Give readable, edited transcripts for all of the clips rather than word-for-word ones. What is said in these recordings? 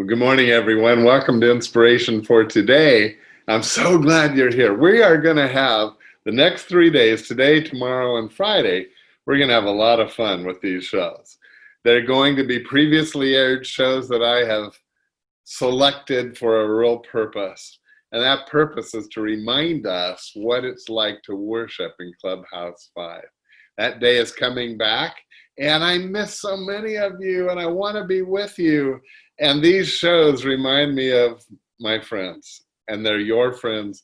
Well, good morning, everyone. Welcome to Inspiration for Today. I'm so glad you're here. We are going to have the next 3 days, today, tomorrow, and Friday. We're going to have a lot of fun with these shows. They're going to be previously aired shows that I have selected for a real purpose. And that purpose is to remind us what it's like to worship in Clubhouse 5. That day is coming back, and I miss so many of you, and I want to be with you. And these shows remind me of my friends, and they're your friends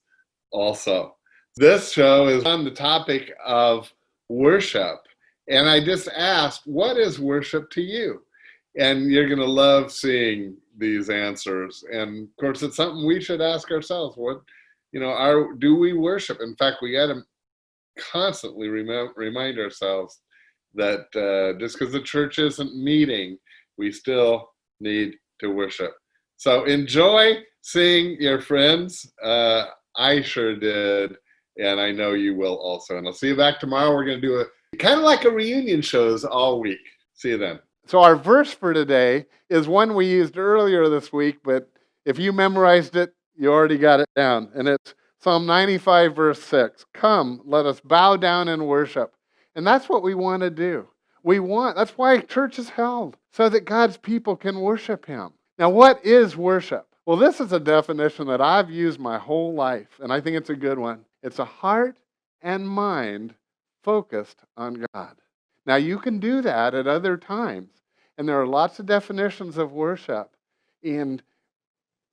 also. This show is on the topic of worship, and I just asked, what is worship to you? And you're going to love seeing these answers. And of course, it's something we should ask ourselves. Do we worship? In fact, we got to constantly remind ourselves that just because the church isn't meeting, we still need to worship. So enjoy seeing your friends. I sure did, and I know you will also. And I'll see you back tomorrow. We're going to do a kind of like a reunion shows all week. See you then. So our verse for today is one we used earlier this week, but if you memorized it, you already got it down. And it's Psalm 95, verse 6. Come, let us bow down and worship. And that's what we want to do. That's why church is held, so that God's people can worship Him. Now, what is worship? Well, this is a definition that I've used my whole life, and I think it's a good one. It's a heart and mind focused on God. Now, you can do that at other times, and there are lots of definitions of worship, and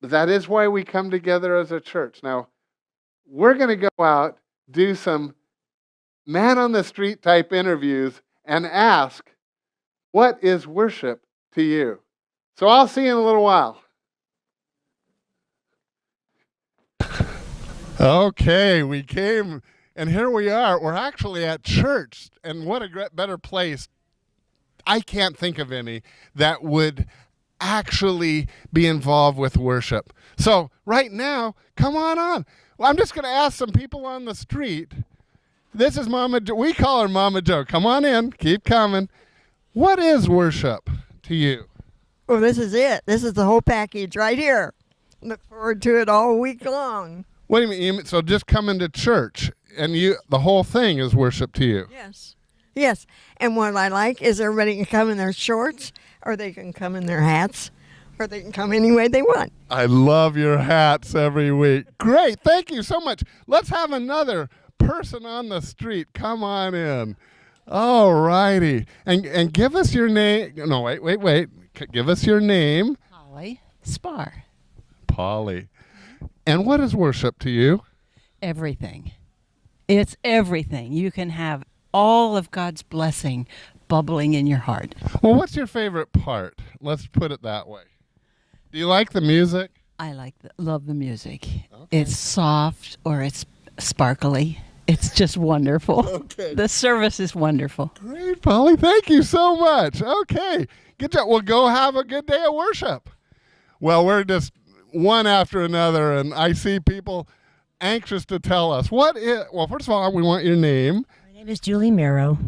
that is why we come together as a church. Now, we're going to go out, do some man-on-the-street type interviews, and ask, what is worship to you? So I'll see you in a little while. Okay, we came, and here we are. We're actually at church, and what a better place. I can't think of any that would actually be involved with worship. So right now, come on. Well, I'm just going to ask some people on the street. This is Mama Jo. We call her Mama Jo. Come on in. Keep coming. What is worship to you? Well, this is it. This is the whole package right here. Look forward to it all week long. What do you mean? So just coming to church and the whole thing is worship to you? Yes. And what I like is everybody can come in their shorts, or they can come in their hats, or they can come any way they want. I love your hats every week. Great. Thank you so much. Let's have another person on the street. Come on in. All righty. And give us your name. No, wait. Give us your name. Polly Spar. Polly. And what is worship to you? Everything. It's everything. You can have all of God's blessing bubbling in your heart. Well, what's your favorite part? Let's put it that way. Do you like the music? I love the music. Okay. It's soft or it's sparkly. It's just wonderful. Okay. The service is wonderful. Great, Polly. Thank you so much. Okay. Good job. Well, go have a good day of worship. Well, we're just one after another, and I see people anxious to tell us. Well, first of all, we want your name. My name is Julie Merrow.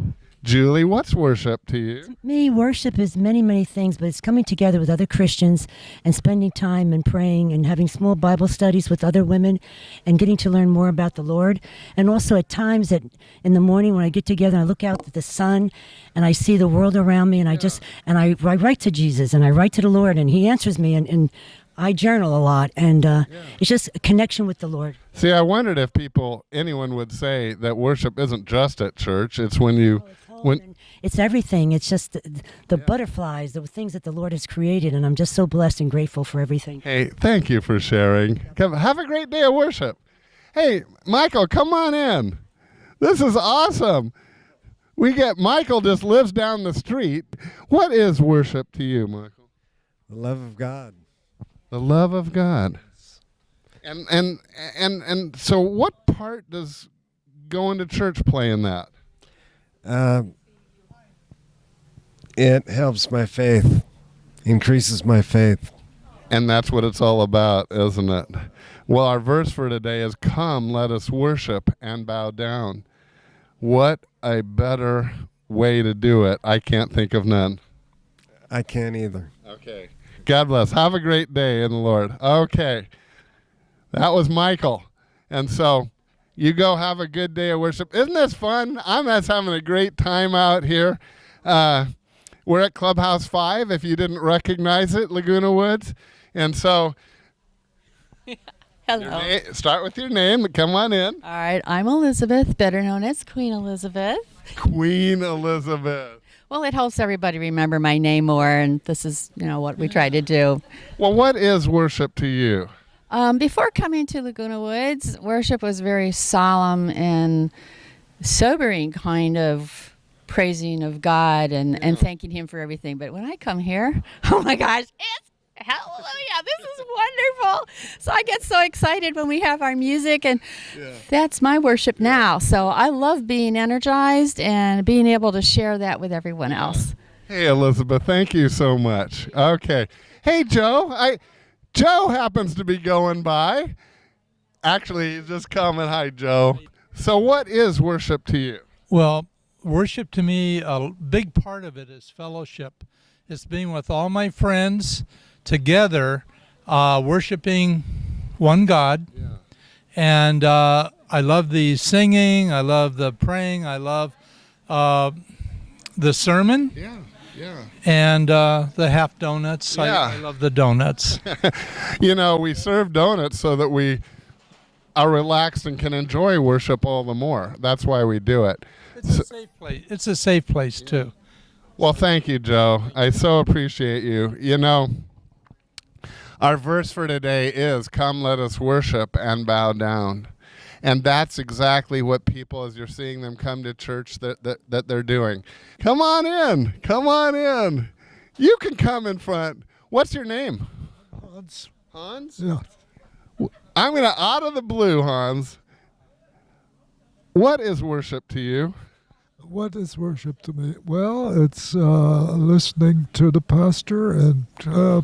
Julie, what's worship to you? To me, worship is many, many things, but it's coming together with other Christians and spending time and praying and having small Bible studies with other women and getting to learn more about the Lord. And also at times that in the morning when I get together, I look out at the sun and I see the world around me, and I write to Jesus and I write to the Lord, and He answers me, and I journal a lot, and it's just a connection with the Lord. See, I wondered if anyone would say that worship isn't just at church. It's when you... It's everything. It's just the butterflies, the things that the Lord has created, and I'm just so blessed and grateful for everything. Hey, thank you for sharing. Have a great day of worship. Hey, Michael, come on in. This is awesome. Michael just lives down the street. What is worship to you, Michael? The love of God. The love of God. And so what part does going to church play in that? It helps my faith, increases my faith. And that's what it's all about, isn't it? Well, our verse for today is, come, let us worship and bow down. What a better way to do it. I can't think of none. I can't either. Okay. God bless. Have a great day in the Lord. Okay. That was Michael. And so you go have a good day of worship. Isn't this fun? I'm just having a great time out here. We're at Clubhouse 5, if you didn't recognize it, Laguna Woods. And so Hello. start with your name. Come on in. All right, I'm Elizabeth, better known as Queen Elizabeth. Queen Elizabeth. Well, it helps everybody remember my name more, and this is, what we try to do. Well, what is worship to you? Before coming to Laguna Woods, worship was very solemn and sobering kind of praising of God and thanking Him for everything. But when I come here, oh my gosh, it's hallelujah, this is wonderful. So I get so excited when we have our music, and that's my worship now. So I love being energized and being able to share that with everyone else. Hey, Elizabeth, thank you so much. Okay. Hey, Joe. Joe happens to be going by. Actually, he's just coming. Hi, Joe. So what is worship to you? Well, worship to me, a big part of it is fellowship. It's being with all my friends together, worshiping one God. Yeah. And I love the singing. I love the praying. I love the sermon. Yeah. And the half donuts. Yeah. I love the donuts. We serve donuts so that we are relaxed and can enjoy worship all the more. That's why we do it. It's a safe place. It's a safe place, too. Well, thank you, Joe. I so appreciate you. Our verse for today is, "Come, let us worship and bow down." And that's exactly what people, as you're seeing them come to church, that they're doing. Come on in. Come on in. You can come in front. What's your name? Hans. Hans? Yeah. I'm going to, out of the blue, Hans, what is worship to you? What is worship to me? Well, it's listening to the pastor and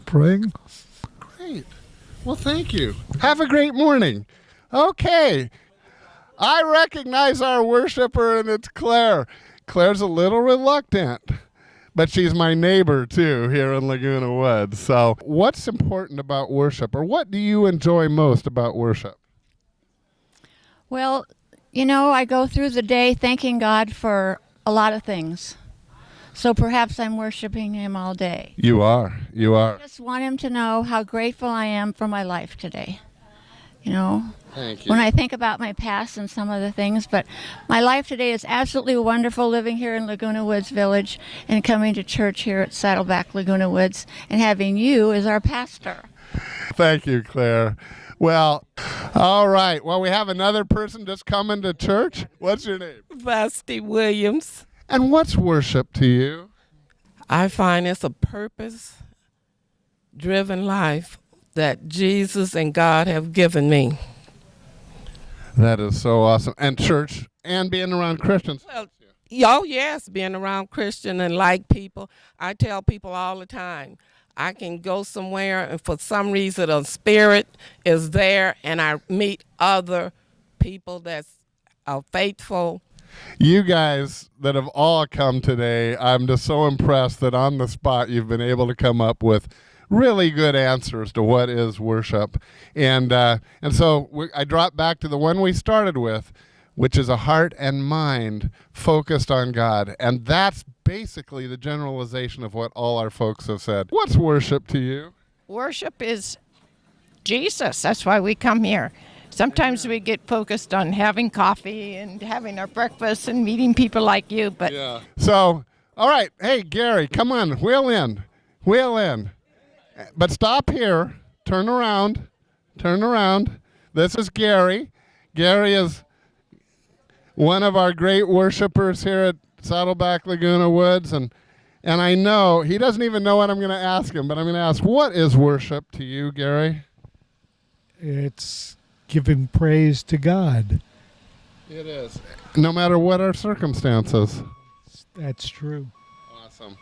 praying. Great. Well, thank you. Have a great morning. Okay. I recognize our worshiper, and it's Claire. Claire's a little reluctant, but she's my neighbor, too, here in Laguna Woods. So what's important about worship, or what do you enjoy most about worship? Well, I go through the day thanking God for a lot of things. So perhaps I'm worshiping Him all day. You are. I just want Him to know how grateful I am for my life today. Thank you. When I think about my past and some of the things, but my life today is absolutely wonderful, living here in Laguna Woods Village and coming to church here at Saddleback Laguna Woods and having you as our pastor. Thank you, Claire. Well, all right. Well, we have another person just coming to church. What's your name? Vasti Williams. And what's worship to you? I find it's a purpose-driven life that Jesus and God have given me. That is so awesome. And church and being around Christians. Well, yes, being around Christian and like people. I tell people all the time, I can go somewhere and for some reason the spirit is there and I meet other people that's faithful. You guys that have all come today, I'm just so impressed that on the spot you've been able to come up with really good answers to what is worship. And so I drop back to the one we started with, which is a heart and mind focused on God. And that's basically the generalization of what all our folks have said. What's worship to you? Worship is Jesus. That's why we come here. Sometimes we get focused on having coffee and having our breakfast and meeting people like you, but yeah. So, all right. Hey, Gary, come on. Wheel in. But stop here. Turn around. This is Gary. Gary is one of our great worshipers here at Saddleback Laguna Woods. And I know he doesn't even know what I'm going to ask him, but I'm going to ask, what is worship to you, Gary? It's giving praise to God. It is. No matter what our circumstances. That's true. Awesome.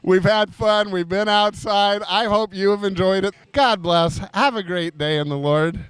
We've had fun. We've been outside. I hope you have enjoyed it. God bless. Have a great day in the Lord.